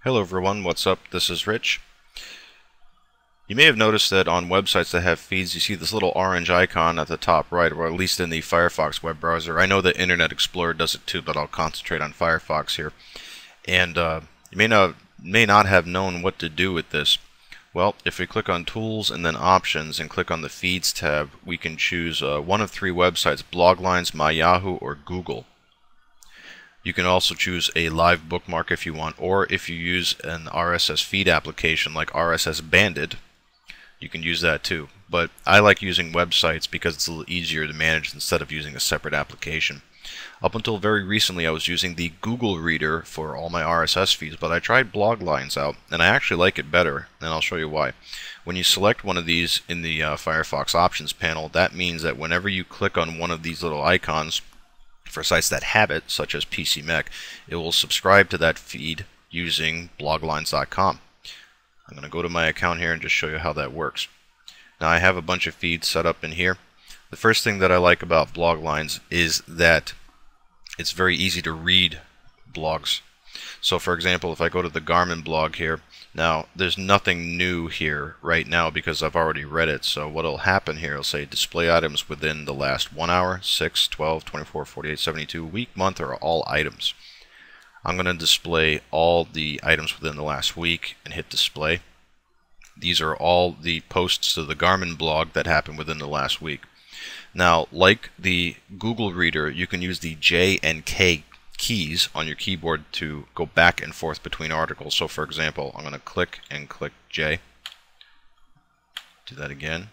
Hello everyone, what's up? This is Rich. You may have noticed that on websites that have feeds, you see this little orange icon at the top right, or at least in the Firefox web browser. I know that Internet Explorer does it too, but I'll concentrate on Firefox here. And you may not have known what to do with this. Well, if we click on Tools and then Options and click on the Feeds tab, we can choose one of three websites: Bloglines, MyYahoo, or Google. You can also choose a live bookmark if you want, or if you use an RSS feed application like RSS Bandit, you can use that too. But I like using websites because it's a little easier to manage instead of using a separate application. Up until very recently, I was using the Google Reader for all my RSS feeds, but I tried Bloglines out, and I actually like it better, and I'll show you why. When you select one of these in the Firefox Options panel, that means that whenever you click on one of these little icons, for sites that have it, such as PCMech, it will subscribe to that feed using bloglines.com. I'm going to go to my account here and just show you how that works. Now I have a bunch of feeds set up in here. The first thing that I like about Bloglines is that it's very easy to read blogs. So for example, if I go to the Garmin blog here, now there's nothing new here right now because I've already read it. So what will happen here, it'll say display items within the last 1 hour, 6, 12, 24, 48, 72, week, month, or all items. I'm going to display all the items within the last week and hit display. These are all the posts to the Garmin blog that happened within the last week. Now, like the Google Reader, you can use the J and K keys on your keyboard to go back and forth between articles. So for example, I'm going to click and click J. Do that again.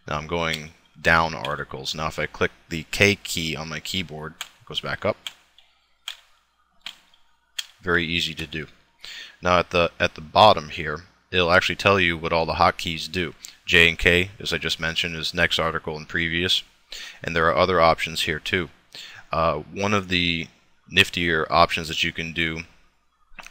Now I'm going down articles. Now if I click the K key on my keyboard, it goes back up. Very easy to do. Now at the bottom here, it'll actually tell you what all the hotkeys do. J and K, as I just mentioned, is next article and previous. And there are other options here too. One of the niftier options that you can do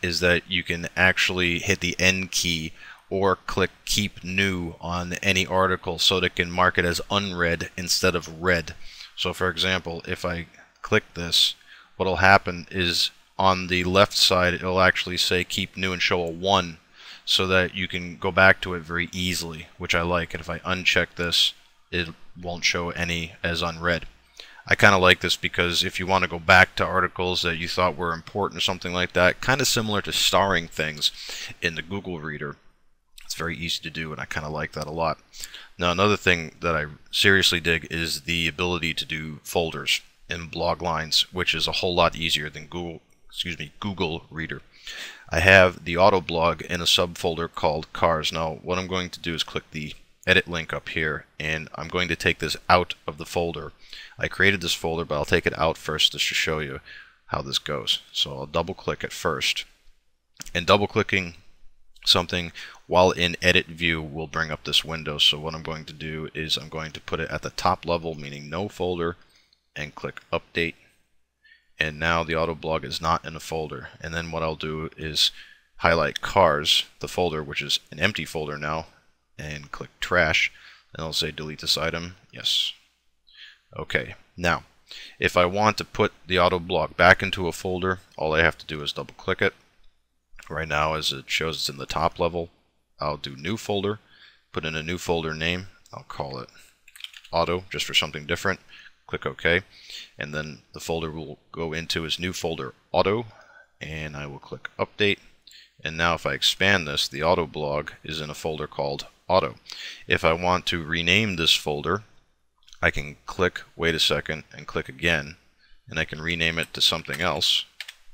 is that you can actually hit the N key or click Keep New on any article so that it can mark it as unread instead of read. So for example, if I click this, what will happen is on the left side it'll actually say Keep New and show a 1 so that you can go back to it very easily, which I like. And if I uncheck this, it won't show any as unread. I kind of like this because if you want to go back to articles that you thought were important or something like that, kind of similar to starring things in the Google Reader, it's very easy to do, and I kind of like that a lot. Now another thing that I seriously dig is the ability to do folders in Bloglines, which is a whole lot easier than Google Reader. I have the auto blog in a subfolder called Cars. Now what I'm going to do is click the edit link up here, and I'm going to take this out of the folder. I created this folder, but I'll take it out first just to show you how this goes. So I'll double click it first, and double clicking something while in edit view will bring up this window. So what I'm going to do is I'm going to put it at the top level, meaning no folder, and click update. And now the auto blog is not in a folder. And then what I'll do is highlight Cars, the folder, which is an empty folder now, and click trash, and I'll say delete this item. Yes. Okay, now if I want to put the auto blog back into a folder, all I have to do is double click it. Right now, as it shows, it's in the top level. I'll do new folder, put in a new folder name. I'll call it auto, just for something different. Click OK, and then the folder will go into its new folder auto, and I will click update. And now if I expand this, the auto blog is in a folder called auto. If I want to rename this folder, I can click, wait a second, and click again, and I can rename it to something else,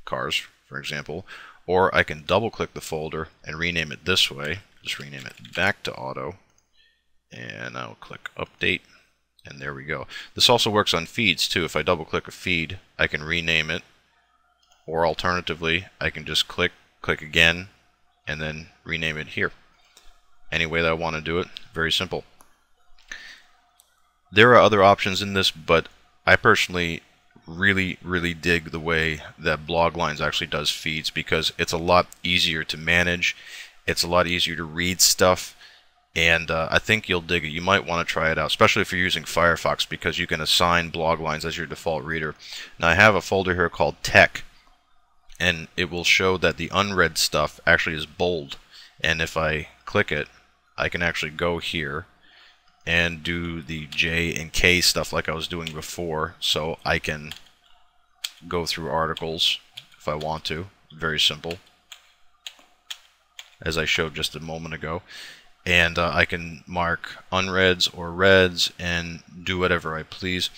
Cars, for example, or I can double click the folder and rename it this way, just rename it back to auto, and I'll click update, and there we go. This also works on feeds too. If I double click a feed, I can rename it, or alternatively, I can just click again, and then rename it here. Any way that I want to do it, very simple. There are other options in this, but I personally really dig the way that Bloglines actually does feeds because it's a lot easier to manage, it's a lot easier to read stuff, and I think you'll dig it. You might want to try it out, especially if you're using Firefox, because you can assign Bloglines as your default reader. Now I have a folder here called Tech, and it will show that the unread stuff actually is bold. And if I click it, I can actually go here and do the J and K stuff like I was doing before. So I can go through articles if I want to. Very simple, as I showed just a moment ago. And I can mark unreads or reds and do whatever I please.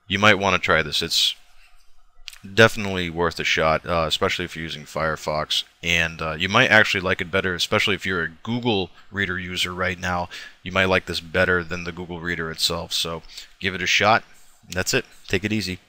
You might want to try this. It's definitely worth a shot, especially if you're using Firefox. And you might actually like it better, especially if you're a Google Reader user right now. You might like this better than the Google Reader itself. So give it a shot. That's it. Take it easy.